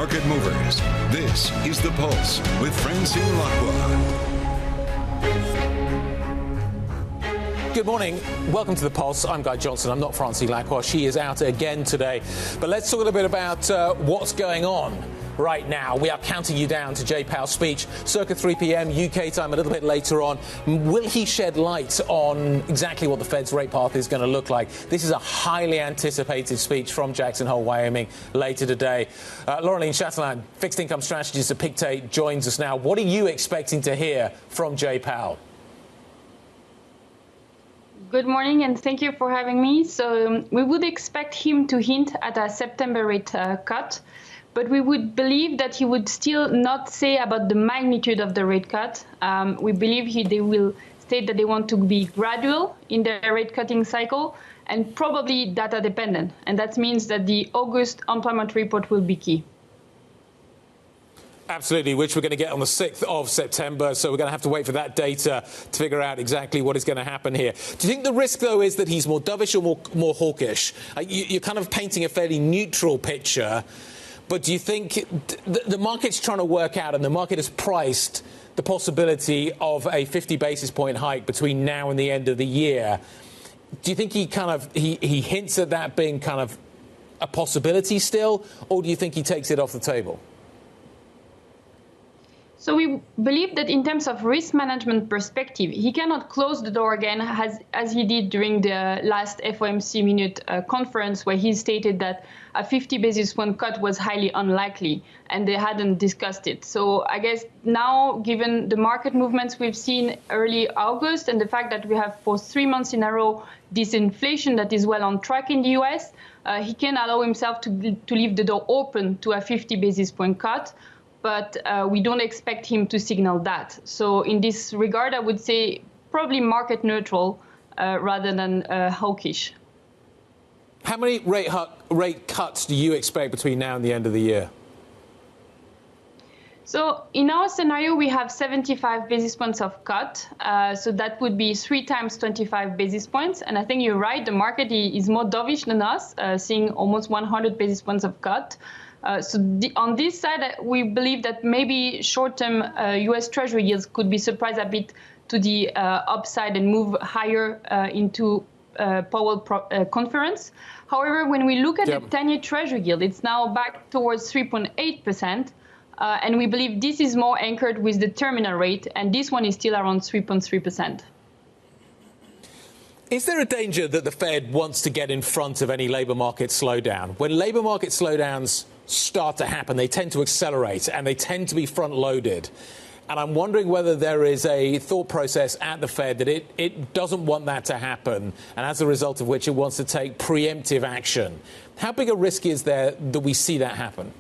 market movers. This is The Pulse with Francine Lacqua. Good morning. Welcome to The Pulse. I'm Guy Johnson. I'm not Francine Lacqua. She is out again today. But let's talk a little bit about what's going on right now. We are counting you down to Jay Powell's speech, circa 3 p.m. UK time, a little bit later on. Will he shed light on exactly what the Fed's rate path is going to look like? This is a highly anticipated speech from Jackson Hole, Wyoming, later today. Laureline Chatelain, fixed income strategist at Pictet, joins us now. What are you expecting to hear from Jay Powell? Good morning, and thank you for having me. So we would expect him to hint at a September rate cut, but we would believe that he would still not say about the magnitude of the rate cut. We believe they will state that they want to be gradual in their rate cutting cycle and probably data dependent. And that means that the August employment report will be key. Absolutely, which we're going to get on the 6th of September. So we're going to have to wait for that data to figure out exactly what is going to happen here. Do you think the risk, though, is that he's more dovish or more hawkish? You're kind of painting a fairly neutral picture. But do you think the market's trying to work out, and the market has priced the possibility of a 50 basis point hike between now and the end of the year? Do you think he hints at that being kind of a possibility still, or do you think he takes it off the table? So we believe that in terms of risk management perspective, he cannot close the door again as he did during the last FOMC minute conference, where he stated that a 50 basis point cut was highly unlikely and they hadn't discussed it. So I guess now, given the market movements we've seen early August and the fact that we have for 3 months in a row disinflation that is well on track in the US, he can allow himself to leave the door open to a 50 basis point cut. But we don't expect him to signal that. So in this regard, I would say probably market neutral rather than hawkish. How many rate cuts do you expect between now and the end of the year? So in our scenario, we have 75 basis points of cut. So that would be 3 times 25 basis points. And I think you're right, the market is more dovish than us, seeing almost 100 basis points of cut. On this side, we believe that maybe short-term U.S. Treasury yields could be surprised a bit to the upside and move higher into Powell conference. However, when we look at the 10-year Treasury yield, it's now back towards 3.8%. And we believe this is more anchored with the terminal rate, and this one is still around 3.3%. Is there a danger that the Fed wants to get in front of any labour market slowdown? When labour market slowdowns start to happen, they tend to accelerate and they tend to be front-loaded. And I'm wondering whether there is a thought process at the Fed that it doesn't want that to happen, and as a result of which it wants to take preemptive action. How big a risk is there that we see that happen?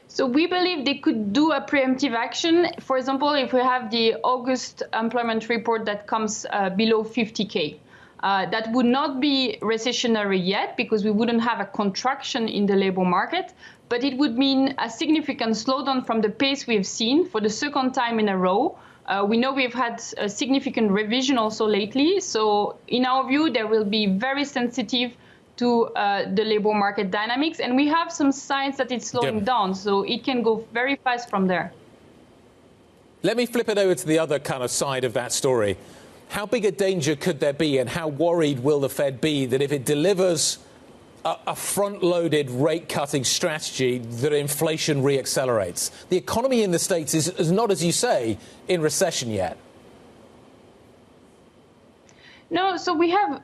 So we believe they could do a preemptive action. For example, if we have the August employment report that comes below 50K, that would not be recessionary yet because we wouldn't have a contraction in the labor market, but it would mean a significant slowdown from the pace we've seen for the second time in a row. We know we've had a significant revision also lately. So in our view, there will be very sensitive to the labor market dynamics. And we have some signs that it's slowing down, so it can go very fast from there. Let me flip it over to the other kind of side of that story. How big a danger could there be, and how worried will the Fed be that if it delivers a front-loaded rate-cutting strategy, that inflation reaccelerates? The economy in the States is not, as you say, in recession yet. No, so we have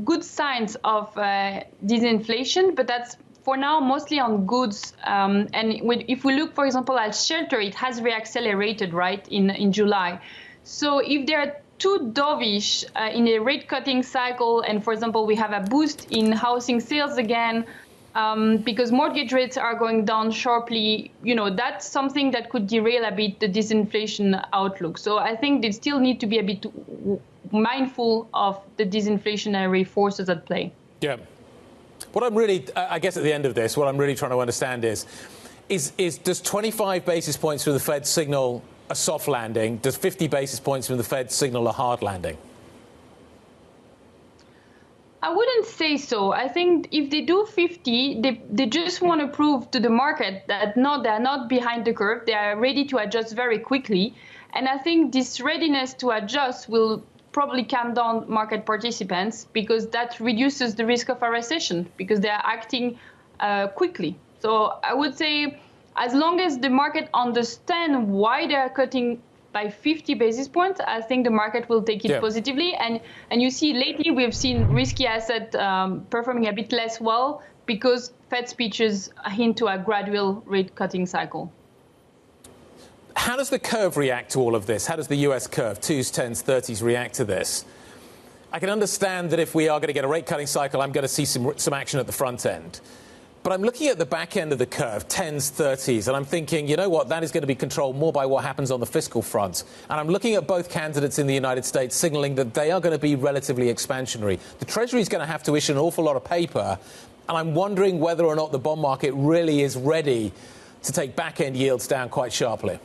good signs of disinflation, but that's for now mostly on goods. If we look, for example, at shelter, it has reaccelerated, right, in July. So if there are too dovish in a rate cutting cycle, and for example, we have a boost in housing sales again, because mortgage rates are going down sharply, that's something that could derail a bit the disinflation outlook. So I think they still need to be a bit mindful of the disinflationary forces at play. Yeah. What I'm really, I guess at the end of this, what I'm really trying to understand is does 25 basis points from the Fed signal a soft landing? Does 50 basis points from the Fed signal a hard landing? I wouldn't say so. I think if they do 50, they just want to prove to the market that no, they're not behind the curve. They are ready to adjust very quickly. And I think this readiness to adjust will probably calm down market participants because that reduces the risk of a recession because they are acting quickly. So I would say as long as the market understands why they are cutting by 50 basis points, I think the market will take it positively. And you see lately we've seen risky asset performing a bit less well because Fed speeches hint to a gradual rate cutting cycle. How does the curve react to all of this? How does the US curve, 2s, 10s, 30s, react to this? I can understand that if we are going to get a rate cutting cycle, I'm going to see some action at the front end. But I'm looking at the back end of the curve, 10s, 30s, and I'm thinking, you know what, that is going to be controlled more by what happens on the fiscal front. And I'm looking at both candidates in the United States signaling that they are going to be relatively expansionary. The Treasury is going to have to issue an awful lot of paper, and I'm wondering whether or not the bond market really is ready to take back-end yields down quite sharply.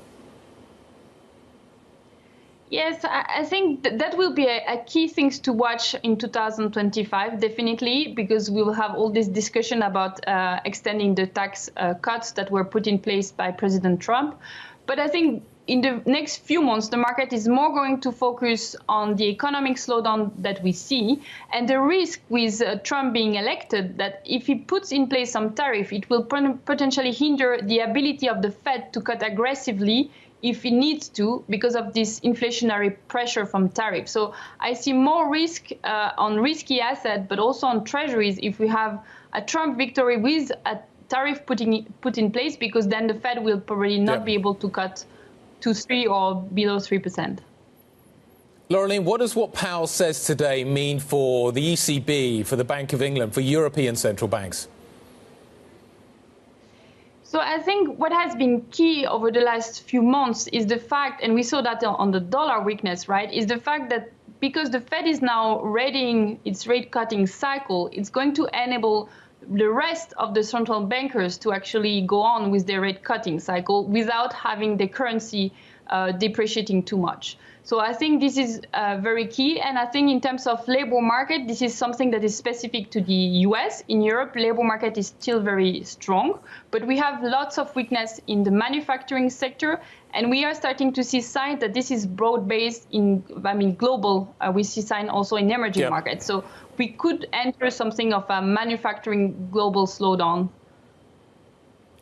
Yes, I think that will be a key things to watch in 2025, definitely, because we will have all this discussion about extending the tax cuts that were put in place by President Trump. But I think in the next few months, the market is more going to focus on the economic slowdown that we see and the risk with Trump being elected that if he puts in place some tariff, it will potentially hinder the ability of the Fed to cut aggressively if it needs to because of this inflationary pressure from tariffs. So I see more risk on risky assets, but also on treasuries if we have a Trump victory with a tariff put in place, because then the Fed will probably not be able to cut to 3 or below 3%. Laureline, what does what Powell says today mean for the ECB, for the Bank of England, for European central banks? So I think what has been key over the last few months is the fact, and we saw that on the dollar weakness, right, is the fact that because the Fed is now readying its rate cutting cycle, it's going to enable the rest of the central bankers to actually go on with their rate cutting cycle without having the currency depreciating too much. So I think this is very key. And I think in terms of labor market, this is something that is specific to the US. In Europe, labor market is still very strong, but we have lots of weakness in the manufacturing sector. And we are starting to see signs that this is broad-based global. We see signs also in emerging markets. So we could enter something of a manufacturing global slowdown.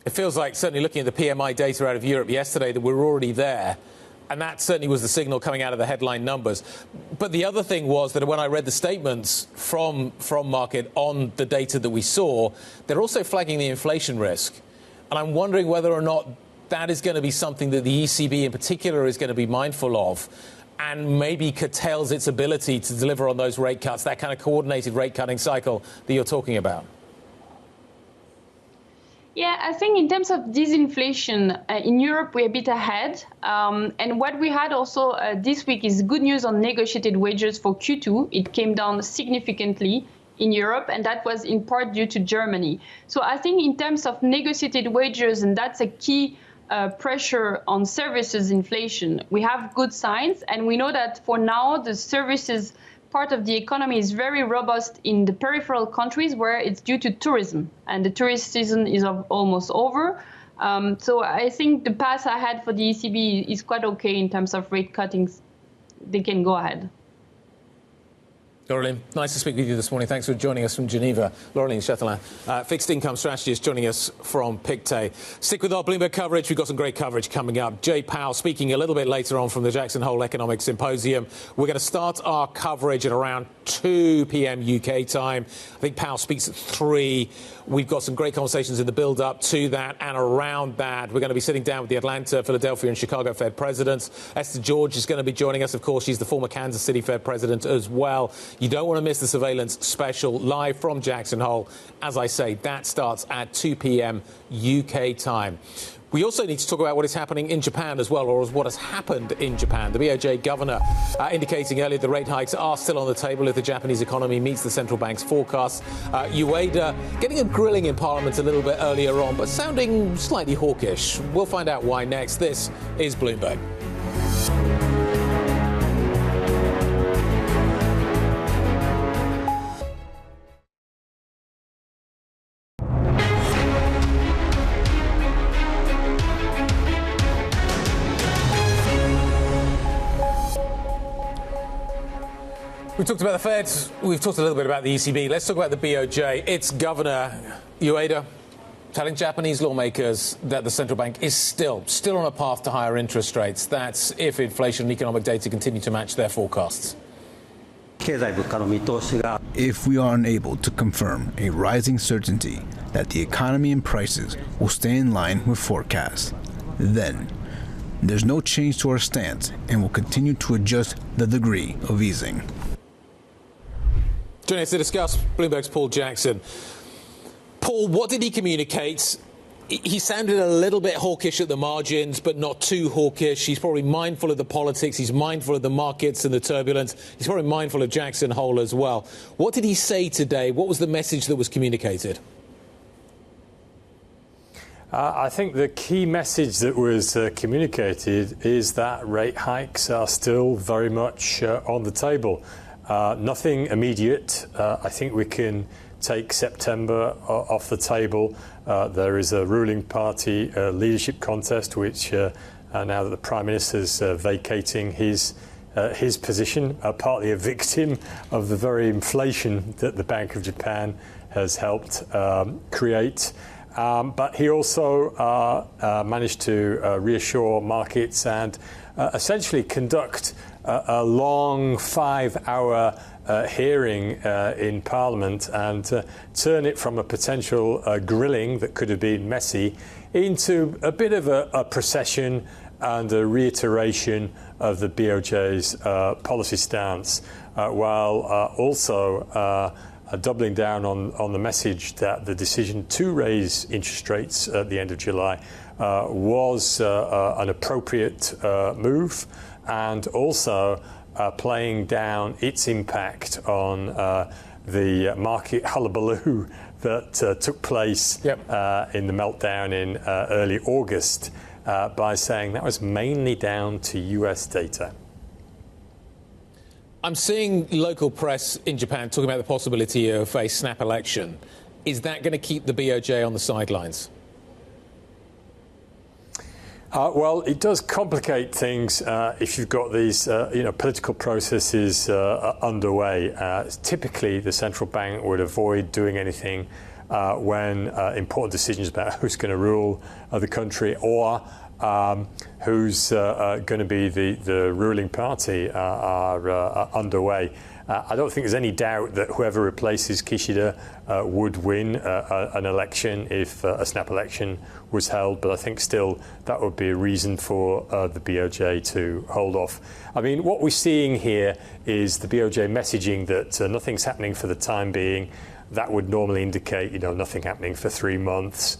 It feels like, certainly looking at the PMI data out of Europe yesterday, that we're already there. And that certainly was the signal coming out of the headline numbers. But the other thing was that when I read the statements from market on the data that we saw, they're also flagging the inflation risk. And I'm wondering whether or not that is going to be something that the ECB in particular is going to be mindful of and maybe curtails its ability to deliver on those rate cuts, that kind of coordinated rate cutting cycle that you're talking about. Yeah, I think in terms of disinflation, in Europe, we're a bit ahead. And what we had also this week is good news on negotiated wages for Q2. It came down significantly in Europe, and that was in part due to Germany. So I think in terms of negotiated wages, and that's a key pressure on services inflation, we have good signs. And we know that for now, the services part of the economy is very robust in the peripheral countries where it's due to tourism, and the tourist season is almost over. So I think the path ahead for the ECB is quite okay in terms of rate cuttings. They can go ahead. Laureline, nice to speak with you this morning. Thanks for joining us from Geneva. Laureline Chatelain, fixed income strategist, joining us from Pictet. Stick with our Bloomberg coverage. We've got some great coverage coming up. Jay Powell speaking a little bit later on from the Jackson Hole Economic Symposium. We're going to start our coverage at around 2 p.m. UK time. I think Powell speaks at 3. We've got some great conversations in the build-up to that and around that. We're going to be sitting down with the Atlanta, Philadelphia and Chicago Fed presidents. Esther George is going to be joining us. Of course, she's the former Kansas City Fed president as well. You don't want to miss the surveillance special live from Jackson Hole. As I say, that starts at 2 p.m. UK time. We also need to talk about what is happening in Japan as well, or what has happened in Japan. The BOJ governor indicating earlier the rate hikes are still on the table if the Japanese economy meets the central bank's forecasts. Ueda getting a grilling in Parliament a little bit earlier on, but sounding slightly hawkish. We'll find out why next. This is Bloomberg. We talked about the Fed. We've talked a little bit about the ECB. Let's talk about the BOJ. Its governor, Ueda, telling Japanese lawmakers that the central bank is still on a path to higher interest rates. That's if inflation and economic data continue to match their forecasts. If we are unable to confirm a rising certainty that the economy and prices will stay in line with forecasts, then there's no change to our stance and we'll continue to adjust the degree of easing. Joining us to discuss, Bloomberg's Paul Jackson. Paul, what did he communicate? He sounded a little bit hawkish at the margins, but not too hawkish. He's probably mindful of the politics. He's mindful of the markets and the turbulence. He's probably mindful of Jackson Hole as well. What did he say today? What was the message that was communicated? I think the key message that was communicated is that rate hikes are still very much on the table. Nothing immediate. I think we can take September off the table. There is a ruling party leadership contest, which now that the Prime Minister's vacating his position, partly a victim of the very inflation that the Bank of Japan has helped create. But he also managed to reassure markets and essentially conduct a long 5-hour hearing in Parliament and turn it from a potential grilling that could have been messy into a bit of a procession and a reiteration of the BOJ's policy stance, while also doubling down on the message that the decision to raise interest rates at the end of July was an appropriate move, and also playing down its impact on the market hullabaloo that took place in the meltdown in early August by saying that was mainly down to US data. I'm seeing local press in Japan talking about the possibility of a snap election. Is that going to keep the BOJ on the sidelines? Well, it does complicate things if you've got these, political processes underway. Typically, the central bank would avoid doing anything when important decisions about who's going to rule the country or who's going to be the ruling party are underway. I don't think there's any doubt that whoever replaces Kishida would win an election if a snap election was held, but I think still that would be a reason for the BOJ to hold off. I mean, what we're seeing here is the BOJ messaging that nothing's happening for the time being. That would normally indicate, nothing happening for 3 months.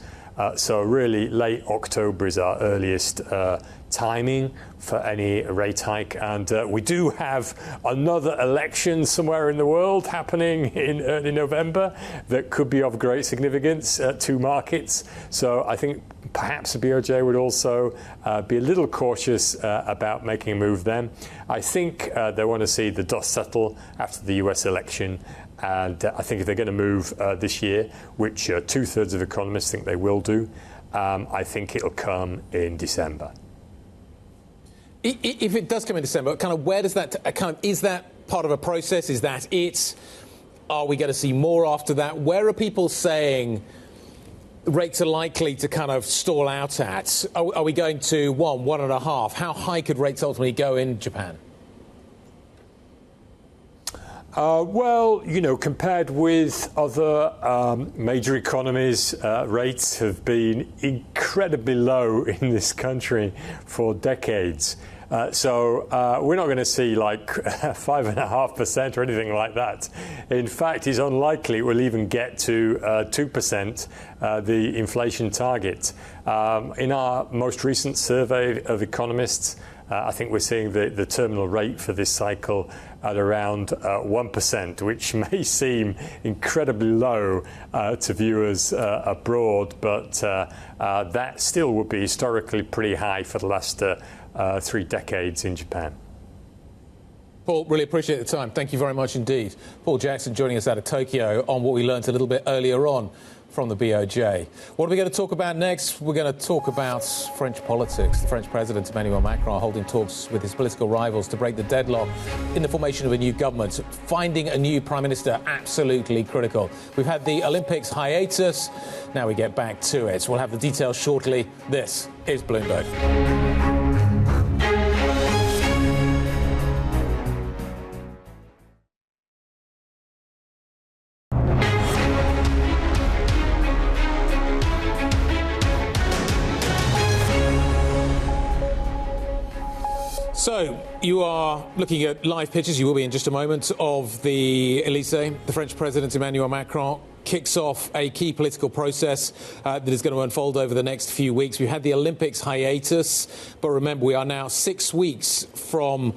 So really late October is our earliest timing for any rate hike. And we do have another election somewhere in the world happening in early November that could be of great significance to markets. So I think perhaps the BOJ would also be a little cautious about making a move then. I think they want to see the dust settle after the US election. And I think if they're going to move this year, which 2/3 of economists think they will do, I think it'll come in December. If it does come in December, kind of where does that is that part of a process? Is that it? Are we going to see more after that? Where are people saying rates are likely to kind of stall out at? Are we going to 1.5? How high could rates ultimately go in Japan? Well, compared with other major economies, rates have been incredibly low in this country for decades. So we're not going to see like 5.5% or anything like that. In fact, it's unlikely we'll even get to 2%, the inflation target. In our most recent survey of economists, I think we're seeing the terminal rate for this cycle at around 1%, which may seem incredibly low to viewers abroad, but that still would be historically pretty high for the last 3 decades in Japan. Paul, really appreciate the time. Thank you very much indeed. Paul Jackson joining us out of Tokyo on what we learned a little bit earlier on from the BOJ. What are we going to talk about next? We're going to talk about French politics. The French President Emmanuel Macron holding talks with his political rivals to break the deadlock in the formation of a new government. Finding a new prime minister, absolutely critical. We've had the Olympics hiatus. Now we get back to it. We'll have the details shortly. This is Bloomberg. So, you are looking at live pictures, you will be in just a moment, of the Elysée. The French President Emmanuel Macron kicks off a key political process that is going to unfold over the next few weeks. We had the Olympics hiatus, but remember, we are now 6 weeks from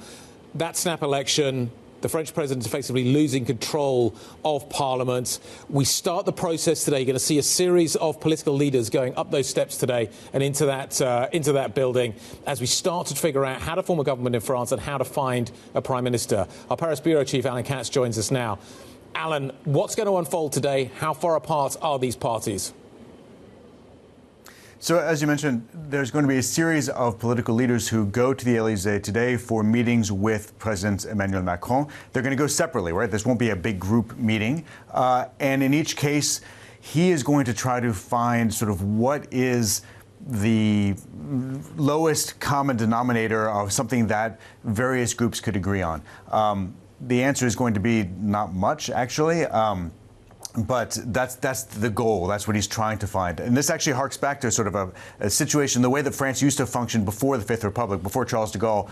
that snap election. The French president is effectively losing control of Parliament. We start the process today. You're going to see a series of political leaders going up those steps today and into that building as we start to figure out how to form a government in France and how to find a prime minister. Our Paris bureau chief, Alan Katz, joins us now. Alan, what's going to unfold today? How far apart are these parties? So, as you mentioned, there's going to be a series of political leaders who go to the Elysée today for meetings with President Emmanuel Macron. They're going to go separately, right? This won't be a big group meeting. And in each case, he is going to try to find sort of what is the lowest common denominator of something that various groups could agree on. The answer is going to be not much, actually. But that's the goal. That's what he's trying to find. And this actually harks back to sort of a situation, the way that France used to function before the Fifth Republic, before Charles de Gaulle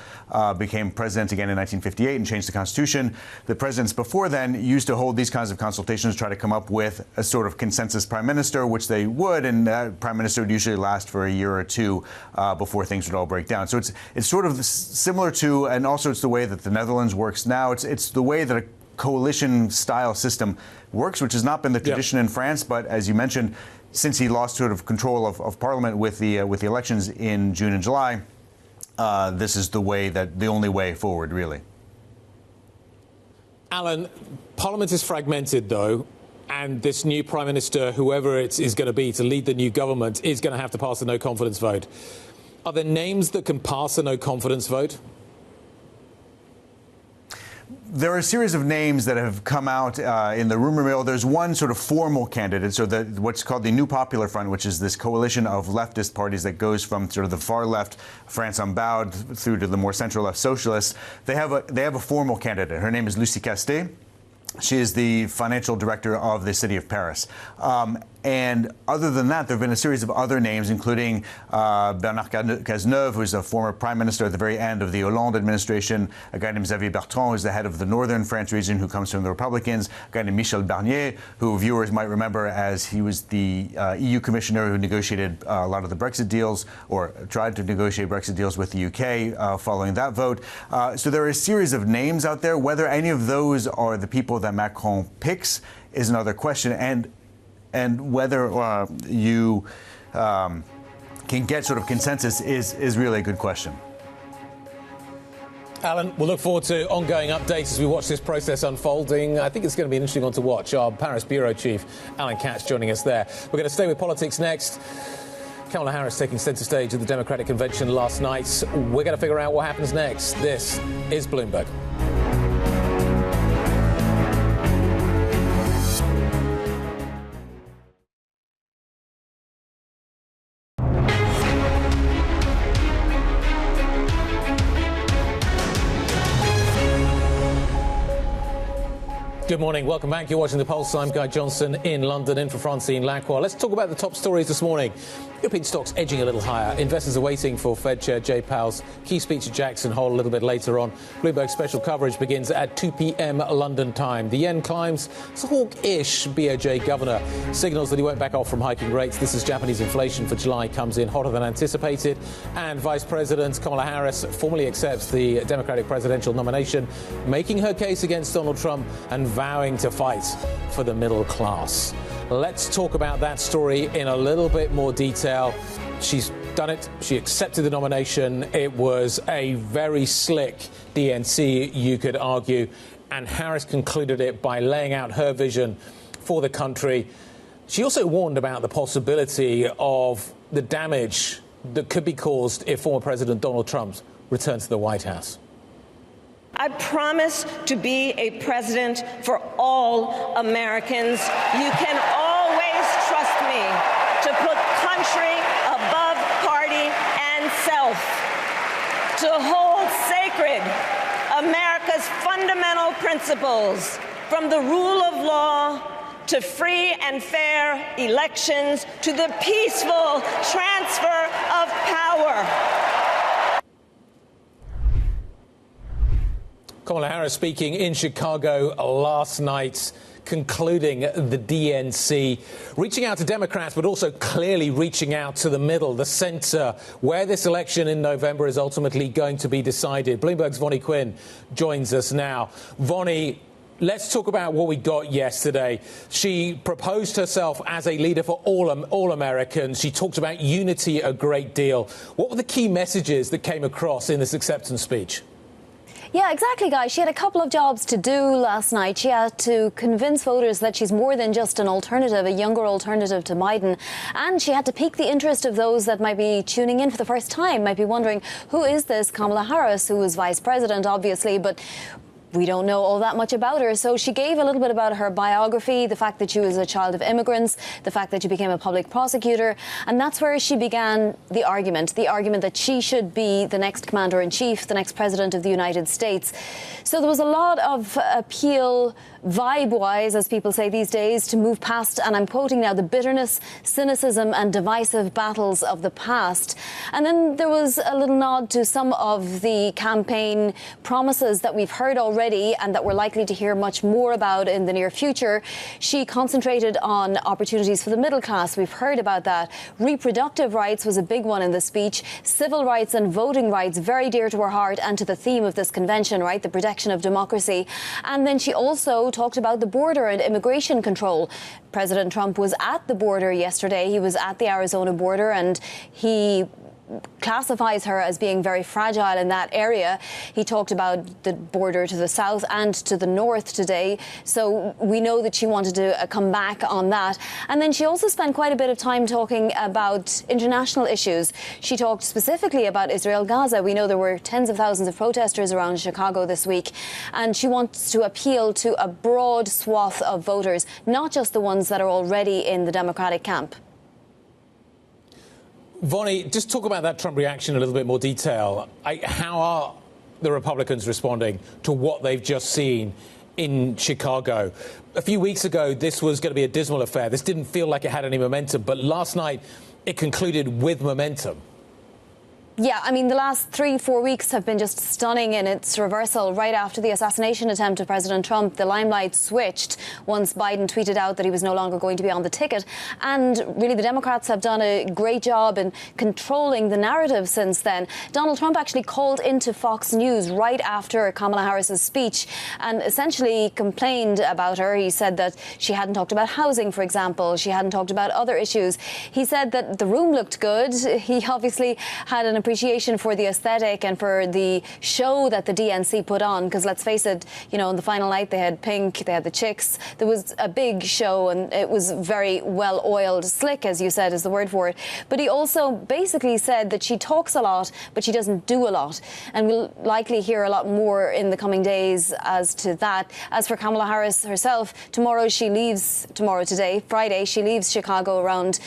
became president again in 1958 and changed the constitution. The presidents before then used to hold these kinds of consultations, try to come up with a sort of consensus prime minister, which they would, and that prime minister would usually last for a year or two before things would all break down. So it's sort of similar to, and also it's the way that the Netherlands works now. It's the way that a coalition-style system works, which has not been the tradition in France. But as you mentioned, since he lost sort of control of Parliament with the elections in June and July, this is the only way forward, really. Alan, Parliament is fragmented, though, and this new prime minister, whoever it is going to be to lead the new government, is going to have to pass a no-confidence vote. Are there names that can pass a no-confidence vote? There are a series of names that have come out in the rumor mill. There's one sort of formal candidate, so what's called the New Popular Front, which is this coalition of leftist parties that goes from sort of the far left, France Unbowed, through to the more central left socialists. They have a formal candidate. Her name is Lucie Castet. She is the financial director of the city of Paris. And other than that, there have been a series of other names, including Bernard Cazeneuve, who is a former prime minister at the very end of the Hollande administration, a guy named Xavier Bertrand, who is the head of the northern France region, who comes from the Republicans, a guy named Michel Barnier, who viewers might remember as he was the EU commissioner who negotiated a lot of the Brexit deals, or tried to negotiate Brexit deals with the UK following that vote. So there are a series of names out there. Whether any of those are the people that Macron picks is another question. And whether you can get sort of consensus is really a good question. Alan, we'll look forward to ongoing updates as we watch this process unfolding. I think it's going to be an interesting one to watch. Our Paris bureau chief, Alan Katz, joining us there. We're going to stay with politics next. Kamala Harris taking centre stage at the Democratic Convention last night. We're going to figure out what happens next. This is Bloomberg. Good morning. Welcome back. You're watching The Pulse. I'm Guy Johnson in London, in for Francine Lacqua. Let's talk about the top stories this morning. European stocks edging a little higher. Investors are waiting for Fed Chair Jay Powell's key speech at Jackson Hole a little bit later on. Bloomberg special coverage begins at 2 p.m. London time. The yen climbs. It's a hawkish BOJ governor signals that he won't back off from hiking rates. This is Japanese inflation for July comes in hotter than anticipated. And Vice President Kamala Harris formally accepts the Democratic presidential nomination, making her case against Donald Trump and vowing to fight for the middle class. Let's talk about that story in a little bit more detail. She's done it. She accepted the nomination. It was a very slick DNC, you could argue, and Harris concluded it by laying out her vision for the country. She also warned about the possibility of the damage that could be caused if former President Donald Trump returns to the White House. I promise to be a president for all Americans. You can always trust me to put country above party and self, to hold sacred America's fundamental principles, from the rule of law to free and fair elections, to the peaceful transfer of power. Kamala Harris speaking in Chicago last night, concluding the DNC, reaching out to Democrats, but also clearly reaching out to the middle, the center, where this election in November is ultimately going to be decided. Bloomberg's Vonnie Quinn joins us now. Vonnie, let's talk about what we got yesterday. She proposed herself as a leader for all Americans. She talked about unity a great deal. What were the key messages that came across in this acceptance speech? Yeah, exactly, guys. She had a couple of jobs to do last night. She had to convince voters that she's more than just an alternative, a younger alternative to Biden. And she had to pique the interest of those that might be tuning in for the first time, might be wondering, who is this Kamala Harris, who is vice president, obviously, but we don't know all that much about her. So she gave a little bit about her biography, the fact that she was a child of immigrants, the fact that she became a public prosecutor. And that's where she began the argument that she should be the next commander-in-chief, the next president of the United States. So there was a lot of appeal, vibe-wise, as people say these days, to move past, and I'm quoting now, the bitterness, cynicism and divisive battles of the past. And then there was a little nod to some of the campaign promises that we've heard already and that we're likely to hear much more about in the near future. She concentrated on opportunities for the middle class. We've heard about that. Reproductive rights was a big one in the speech. Civil rights and voting rights, very dear to her heart and to the theme of this convention, right? The protection of democracy. And then she also talked about the border and immigration control. President Trump was at the border yesterday. He was at the Arizona border, and he classifies her as being very fragile in that area. He talked about the border to the south and to the north today. So we know that she wanted to come back on that. And then she also spent quite a bit of time talking about international issues. She talked specifically about Israel-Gaza. We know there were tens of thousands of protesters around Chicago this week. And she wants to appeal to a broad swath of voters, not just the ones that are already in the Democratic camp. Vonnie, just talk about that Trump reaction in a little bit more detail. How are the Republicans responding to what they've just seen in Chicago? A few weeks ago, this was going to be a dismal affair. This didn't feel like it had any momentum, but last night it concluded with momentum. Yeah, I mean, the last 3-4 weeks have been just stunning in its reversal. Right after the assassination attempt of President Trump, the limelight switched once Biden tweeted out that he was no longer going to be on the ticket. And really, the Democrats have done a great job in controlling the narrative since then. Donald Trump actually called into Fox News right after Kamala Harris's speech and essentially complained about her. He said that she hadn't talked about housing, for example. She hadn't talked about other issues. He said that the room looked good. He obviously had an appreciation for the aesthetic and for the show that the DNC put on, because let's face it, you know, in the final night they had Pink, they had the Chicks. There was a big show and it was very well oiled. Slick, as you said, is the word for it. But he also basically said that she talks a lot, but she doesn't do a lot. And we'll likely hear a lot more in the coming days as to that. As for Kamala Harris herself, Friday, she leaves Chicago around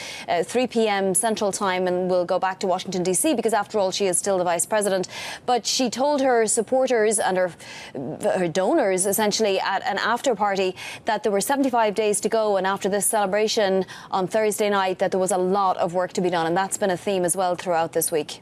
3 p.m. Central Time and will go back to Washington, D.C., because after all, she is still the vice president. But she told her supporters and her donors, essentially, at an after party that there were 75 days to go. And after this celebration on Thursday night, that there was a lot of work to be done. And that's been a theme as well throughout this week.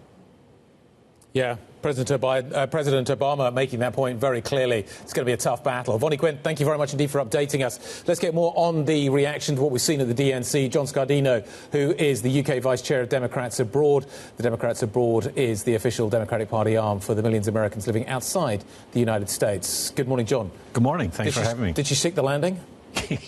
Yeah, President Obama making that point very clearly. It's going to be a tough battle. Vonnie Quinn, thank you very much indeed for updating us. Let's get more on the reaction to what we've seen at the DNC. John Scardino, who is the UK Vice Chair of Democrats Abroad. The Democrats Abroad is the official Democratic Party arm for the millions of Americans living outside the United States. Good morning, John. Good morning. Thanks for having me. Did you stick the landing?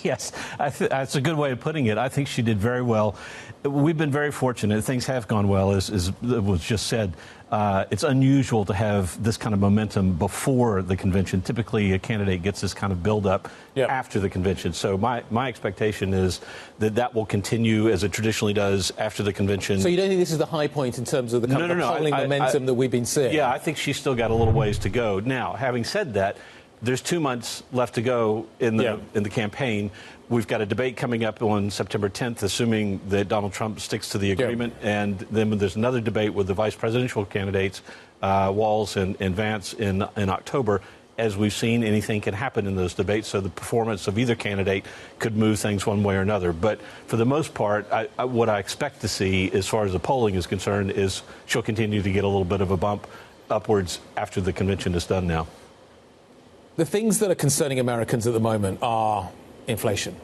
Yes, that's a good way of putting it. I think she did very well. We've been very fortunate. Things have gone well, as was just said. It's unusual to have this kind of momentum before the convention. Typically, a candidate gets this kind of buildup after the convention. So my expectation is that will continue as it traditionally does after the convention. So you don't think this is the high point in terms of the kind of polling momentum that we've been seeing? Yeah, I think she's still got a little ways to go. Now, having said that, there's 2 months left to go in the campaign. We've got a debate coming up on September 10th, assuming that Donald Trump sticks to the agreement. And then there's another debate with the vice presidential candidates, Walz and Vance, in October. As we've seen, anything can happen in those debates, so the performance of either candidate could move things one way or another. But for the most part, what I expect to see, as far as the polling is concerned, is she'll continue to get a little bit of a bump upwards after the convention is done now. The things that are concerning Americans at the moment are inflation,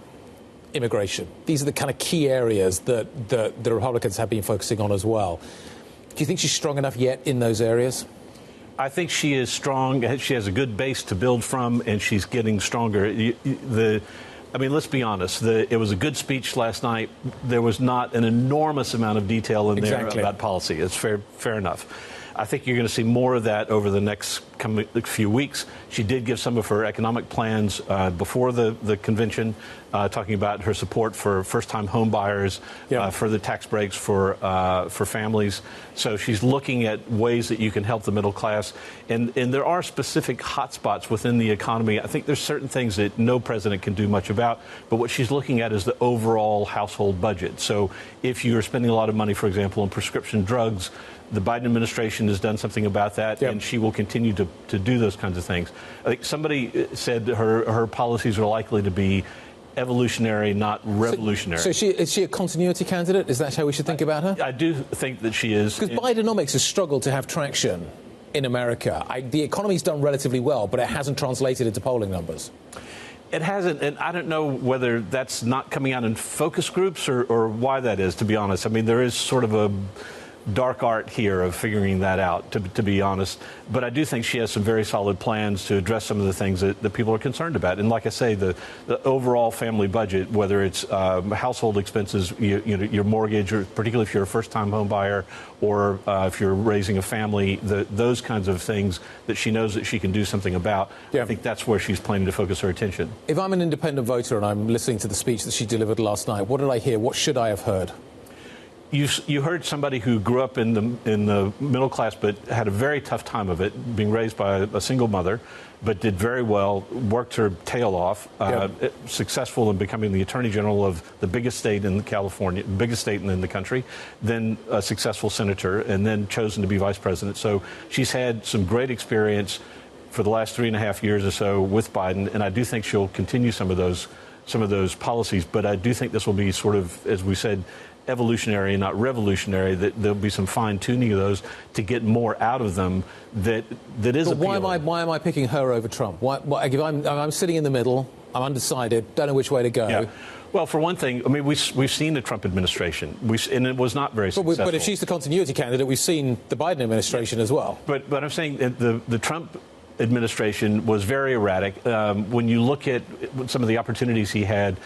immigration. These are the kind of key areas that the Republicans have been focusing on as well. Do you think she's strong enough yet in those areas? I think she is strong. She has a good base to build from, and she's getting stronger. Let's be honest. It was a good speech last night. There was not an enormous amount of detail in there about policy. It's fair enough. I think you're going to see more of that over the next few weeks. She did give some of her economic plans before the convention, talking about her support for first-time home buyers, for the tax breaks for families. So she's looking at ways that you can help the middle class. And there are specific hotspots within the economy. I think there's certain things that no president can do much about. But what she's looking at is the overall household budget. So if you're spending a lot of money, for example, on prescription drugs, the Biden administration has done something about that, and she will continue to do those kinds of things. I think somebody said her policies are likely to be evolutionary, not revolutionary. So is she a continuity candidate? Is that how we should think about her? I do think that she is. Because Bidenomics has struggled to have traction in America. The economy's done relatively well, but it hasn't translated into polling numbers. It hasn't, and I don't know whether that's not coming out in focus groups or why that is, to be honest. I mean, there is sort of a dark art here of figuring that out, to be honest. But I do think she has some very solid plans to address some of the things that people are concerned about. And like I say, the overall family budget, whether it's household expenses, your mortgage, or particularly if you're a first-time home buyer, or if you're raising a family, those kinds of things that she knows that she can do something about, I think that's where she's planning to focus her attention. If I'm an independent voter and I'm listening to the speech that she delivered last night, what did I hear? What should I have heard? You heard somebody who grew up in the middle class but had a very tough time of it, being raised by a single mother, but did very well, worked her tail off, successful in becoming the Attorney General of the biggest state in California, biggest state in the country, then a successful senator, and then chosen to be vice president. So she's had some great experience for the last 3.5 years or so with Biden, and I do think she'll continue some of those policies. But I do think this will be sort of, as we said, evolutionary, not revolutionary, that there'll be some fine-tuning of those to get more out of them that is appealing. Why am I picking her over Trump? If I'm sitting in the middle, I'm undecided, don't know which way to go. Yeah. Well, for one thing, I mean, we've seen the Trump administration, and it was not very successful. But if she's the continuity candidate, we've seen the Biden administration as well. But I'm saying that the Trump administration was very erratic. When you look at some of the opportunities he had,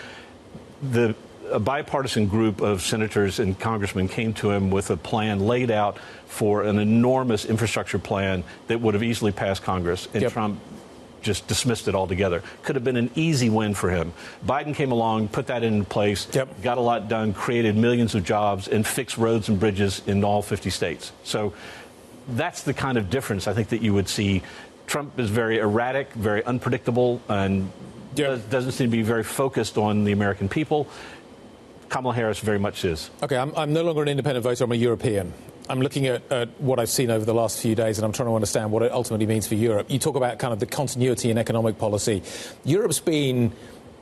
a bipartisan group of senators and congressmen came to him with a plan laid out for an enormous infrastructure plan that would have easily passed Congress, and Trump just dismissed it altogether. Could have been an easy win for him. Biden came along, put that in place, got a lot done, created millions of jobs, and fixed roads and bridges in all 50 states. So that's the kind of difference I think that you would see. Trump is very erratic, very unpredictable, and doesn't seem to be very focused on the American people. Kamala Harris very much is. OK, I'm no longer an independent voter. I'm a European. I'm looking at what I've seen over the last few days, and I'm trying to understand what it ultimately means for Europe. You talk about kind of the continuity in economic policy. Europe's been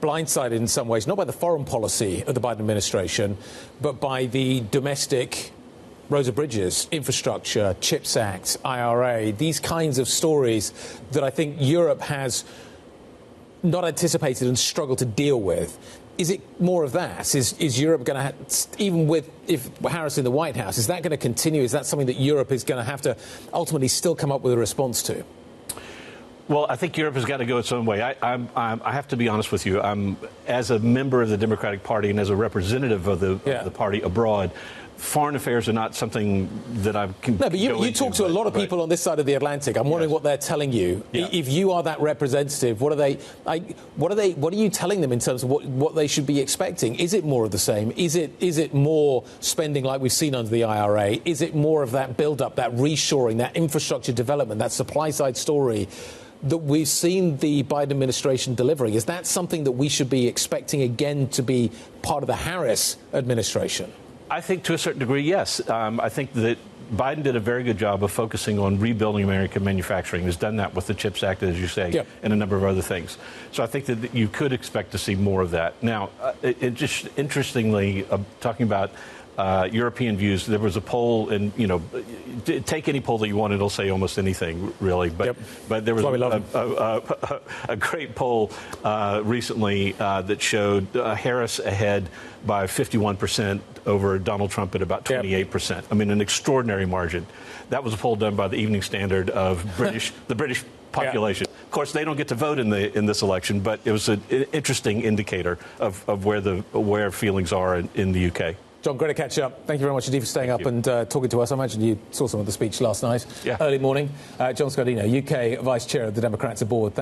blindsided in some ways, not by the foreign policy of the Biden administration, but by the domestic roads and bridges, infrastructure, CHIPS Act, IRA, these kinds of stories that I think Europe has not anticipated and struggled to deal with. Is it more of that? Is Europe going to, even if Harris in the White House, is that going to continue? Is that something that Europe is going to have to ultimately still come up with a response to? Well, I think Europe has got to go its own way. I have to be honest with you. As a member of the Democratic Party and as a representative of the party abroad, foreign affairs are not something that I can. No, but you talk to a lot of people on this side of the Atlantic. I'm wondering what they're telling you. Yeah. If you are that representative, what are you telling them in terms of what they should be expecting? Is it more of the same? Is it more spending like we've seen under the IRA? Is it more of that build-up, that reshoring, that infrastructure development, that supply-side story that we've seen the Biden administration delivering? Is that something that we should be expecting again to be part of the Harris administration? I think to a certain degree, yes. I think that Biden did a very good job of focusing on rebuilding American manufacturing. He's done that with the CHIPS Act, as you say, and a number of other things. So I think that you could expect to see more of that. Now, just interestingly, talking about European views, there was a poll, and take any poll that you want, it'll say almost anything, really. But there was a great poll recently that showed Harris ahead by 51% over Donald Trump at about 28%. I mean, an extraordinary margin. That was a poll done by the Evening Standard of the British population. Of course, they don't get to vote in this election, but it was an interesting indicator of where feelings are in the UK. John, great to catch up. Thank you very much indeed for staying up and talking to us. I imagine you saw some of the speech last night, early morning. John Scardino, UK Vice Chair of the Democrats abroad.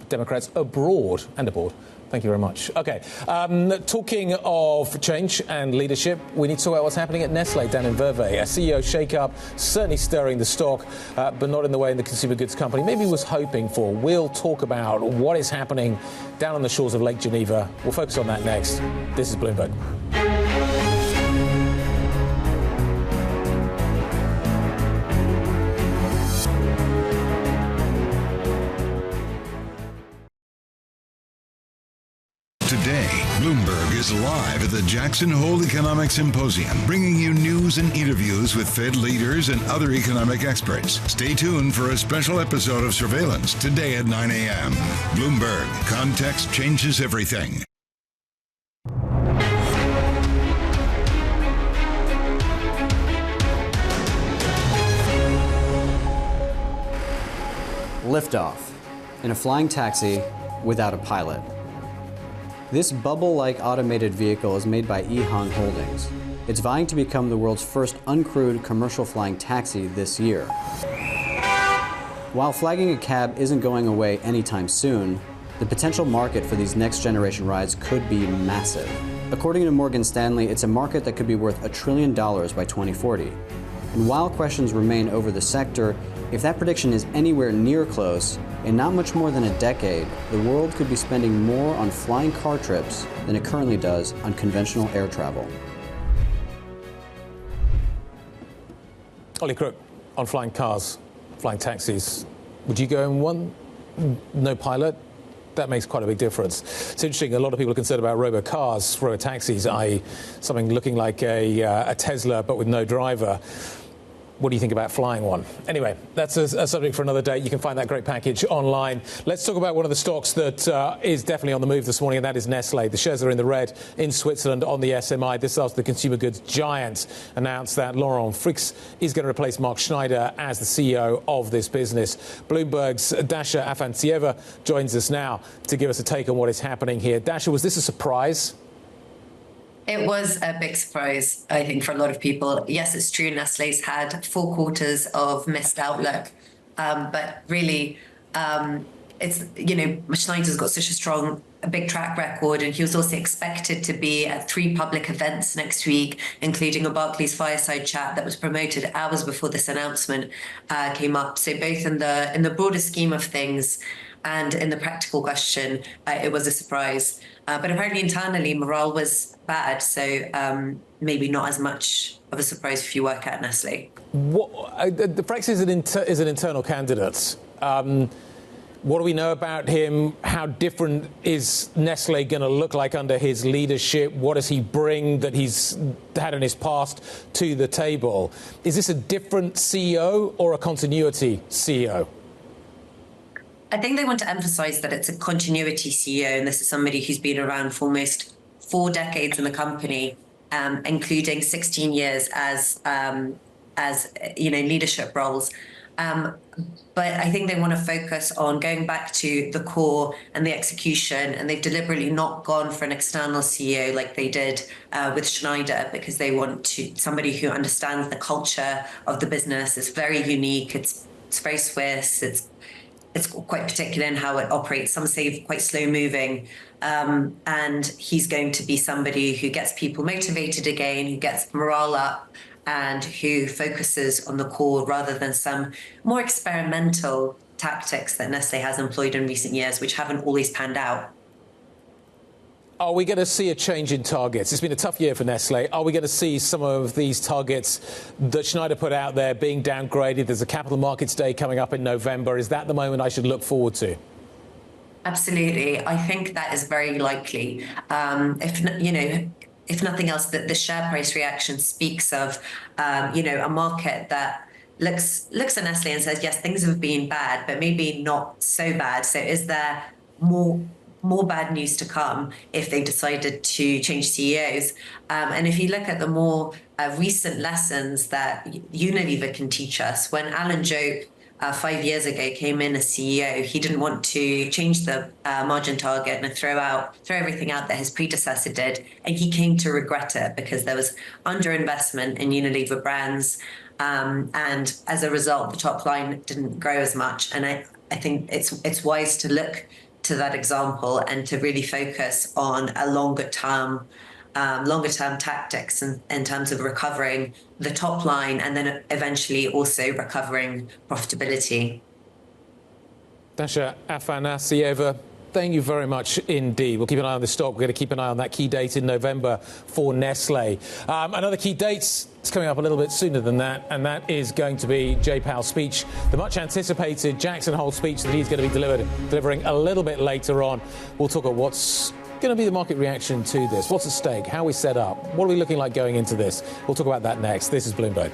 Democrats abroad and aboard. Thank you very much. OK, talking of change and leadership, we need to talk about what's happening at Nestle down in Vevey. A CEO shake-up, certainly stirring the stock, but not in the way the consumer goods company maybe was hoping for. We'll talk about what is happening down on the shores of Lake Geneva. We'll focus on that next. This is Bloomberg. Today, Bloomberg is live at the Jackson Hole Economic Symposium, bringing you news and interviews with Fed leaders and other economic experts. Stay tuned for a special episode of Surveillance today at 9 a.m. Bloomberg, context changes everything. Liftoff in a flying taxi without a pilot. This bubble-like automated vehicle is made by EHang Holdings. It's vying to become the world's first uncrewed commercial flying taxi this year. While flagging a cab isn't going away anytime soon, the potential market for these next-generation rides could be massive. According to Morgan Stanley, it's a market that could be worth $1 trillion by 2040. And while questions remain over the sector, if that prediction is anywhere near close, in not much more than a decade, the world could be spending more on flying car trips than it currently does on conventional air travel. Ollie Crook, on flying cars, flying taxis, would you go in one? No pilot? That makes quite a big difference. It's interesting, a lot of people are concerned about robo-cars, robo-taxis, i.e. something looking like a Tesla but with no driver. What do you think about flying one? Anyway, that's a subject for another day. You can find that great package online. Let's talk about one of the stocks that is definitely on the move this morning, and that is Nestle. The shares are in the red in Switzerland on the SMI. This after the consumer goods giant announced that Laurent Freixe is going to replace Mark Schneider as the CEO of this business. Bloomberg's Dasha Afantsieva joins us now to give us a take on what is happening here. Dasha, was this a surprise? It was a big surprise, I think, for a lot of people. Yes, it's true, Nestle's had 4 quarters of missed outlook. But really, it's, Schneider's got such a big track record, and he was also expected to be at 3 public events next week, including a Barclays fireside chat that was promoted hours before this announcement came up. So both in the broader scheme of things and in the practical question, it was a surprise. But apparently internally, morale was bad, so maybe not as much of a surprise if you work at Nestle. The Freixe is an internal candidate. What do we know about him? How different is Nestle going to look like under his leadership? What does he bring that he's had in his past to the table? Is this a different CEO or a continuity CEO? I think they want to emphasize that it's a continuity CEO, and this is somebody who's been around for almost 4 decades in the company, including 16 years as leadership roles. But I think they want to focus on going back to the core and the execution, and they've deliberately not gone for an external CEO like they did with Schneider, because they want somebody who understands the culture of the business. It's very unique. It's very Swiss. It's quite particular in how it operates. Some say quite slow moving. And he's going to be somebody who gets people motivated again, who gets morale up, and who focuses on the core rather than some more experimental tactics that Nestle has employed in recent years, which haven't always panned out. Are we going to see a change in targets? It's been a tough year for Nestle. Are we going to see some of these targets that Schneider put out there being downgraded? There's a Capital Markets Day coming up in November. Is that the moment I should look forward to? Absolutely. I think that is very likely. If nothing else, that the share price reaction speaks of, a market that looks at Nestle and says, yes, things have been bad, but maybe not so bad. So is there more bad news to come if they decided to change CEOs? And if you look at the more recent lessons that Unilever can teach us, when Alan Jope 5 years ago came in as CEO, he didn't want to change the margin target and throw everything out that his predecessor did. And he came to regret it because there was underinvestment in Unilever brands. And as a result, the top line didn't grow as much. And I think it's wise to look to that example and to really focus on a longer term tactics in terms of recovering the top line and then eventually also recovering profitability. Dasha Afanasieva, thank you very much indeed. We'll keep an eye on the stock. We're going to keep an eye on that key date in November for Nestle. Another key date is coming up a little bit sooner than that, and that is going to be Jay Powell's speech, the much anticipated Jackson Hole speech that he's going to be delivering a little bit later on. We'll talk about what's going to be the market reaction to this. What's at stake? How are we set up? What are we looking like going into this? We'll talk about that next. This is Bloomberg.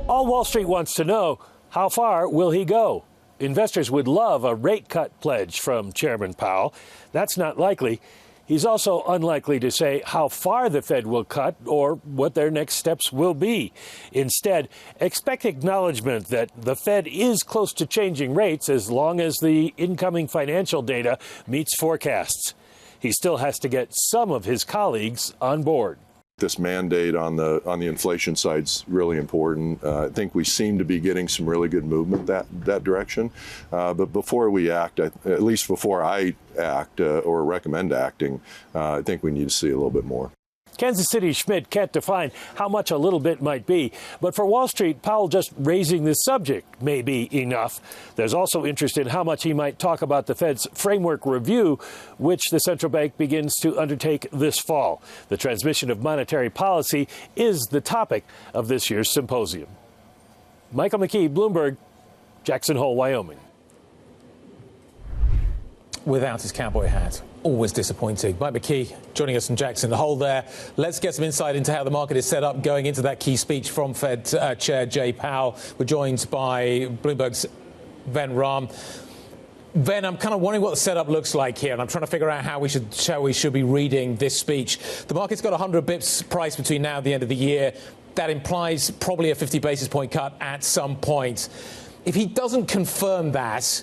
All Wall Street wants to know, how far will he go? Investors would love a rate cut pledge from Chairman Powell. That's not likely. He's also unlikely to say how far the Fed will cut or what their next steps will be. Instead, expect acknowledgement that the Fed is close to changing rates as long as the incoming financial data meets forecasts. He still has to get some of his colleagues on board. This mandate on the inflation side's really important. I think we seem to be getting some really good movement that direction. But before we act, at least before I act or recommend acting, I think we need to see a little bit more. Kansas City Schmidt can't define how much a little bit might be. But for Wall Street, Powell just raising the subject may be enough. There's also interest in how much he might talk about the Fed's framework review, which the central bank begins to undertake this fall. The transmission of monetary policy is the topic of this year's symposium. Michael McKee, Bloomberg, Jackson Hole, Wyoming. Without his cowboy hat. Always disappointing. Mike McKee joining us from Jackson Hole there. Let's get some insight into how the market is set up going into that key speech from Fed Chair Jay Powell. We're joined by Bloomberg's Ven Ram. Ven, I'm kind of wondering what the setup looks like here, and I'm trying to figure out how we should be reading this speech. The market's got 100 bips price between now and the end of the year. That implies probably a 50 basis point cut at some point. If he doesn't confirm that,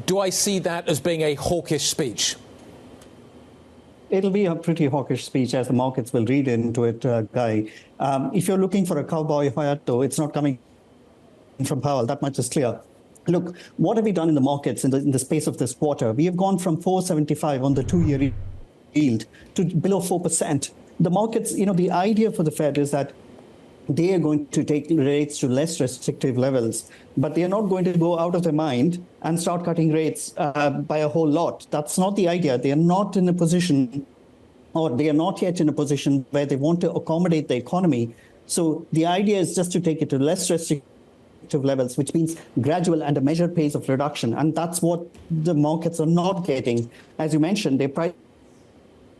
do I see that as being a hawkish speech? It'll be a pretty hawkish speech, as the markets will read into it, Guy. If you're looking for a cowboy hat, though, it's not coming from Powell. That much is clear. Look, what have we done in the markets in the space of this quarter? We have gone from 4.75 on the 2-year yield to below 4%. The markets, the idea for the Fed is that they are going to take rates to less restrictive levels, but they are not going to go out of their mind and start cutting rates by a whole lot. That's not the idea. They are not in a position, or they are not yet in a position where they want to accommodate the economy. So the idea is just to take it to less restrictive levels, which means gradual and a measured pace of reduction. And that's what the markets are not getting. As you mentioned, they're pricing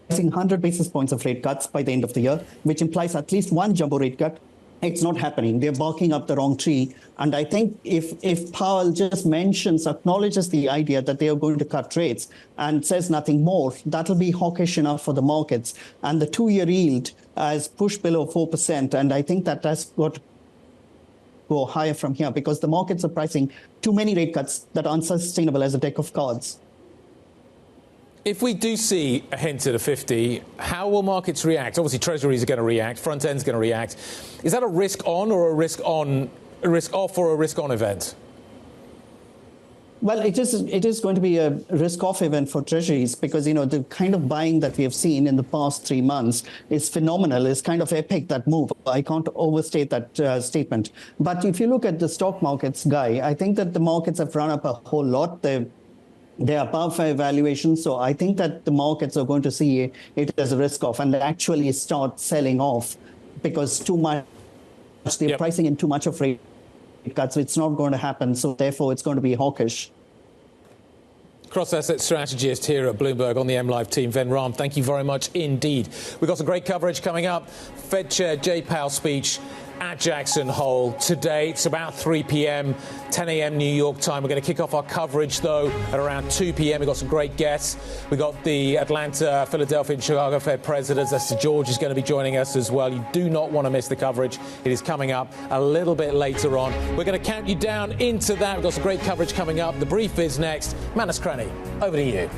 100 basis points of rate cuts by the end of the year, which implies at least one jumbo rate cut It's not happening. They're barking up the wrong tree. And I think if Powell just acknowledges the idea that they are going to cut rates and says nothing more, that'll be hawkish enough for the markets. And the 2-year yield is pushed below 4%. And I think that that's got to go higher from here because the markets are pricing too many rate cuts that are unsustainable as a deck of cards. If we do see a hint at a 50, how will markets react? Obviously, treasuries are going to react, front end's going to react. Is that a risk on or a risk off or a risk on event? Well, it is going to be a risk-off event for treasuries because, the kind of buying that we have seen in the past 3 months is phenomenal. It's kind of epic, that move. I can't overstate that statement. But if you look at the stock markets, Guy, I think that the markets have run up a whole lot. They're above fair valuation, so I think that the markets are going to see it as a risk-off and actually start selling off because they're pricing in too much of rate cuts. It's not going to happen, so therefore it's going to be hawkish. Cross-asset strategist here at Bloomberg on the MLive team, Ven Ram. Thank you very much indeed. We've got some great coverage coming up. Fed Chair Jay Powell speech at Jackson Hole today. It's about 3 p.m., 10 a.m. New York time. We're going to kick off our coverage, though, at around 2 p.m. We've got some great guests. We've got the Atlanta, Philadelphia and Chicago Fed presidents. Esther George is going to be joining us as well. You do not want to miss the coverage. It is coming up a little bit later on. We're going to count you down into that. We've got some great coverage coming up. The brief is next. Manus Cranny, over to you.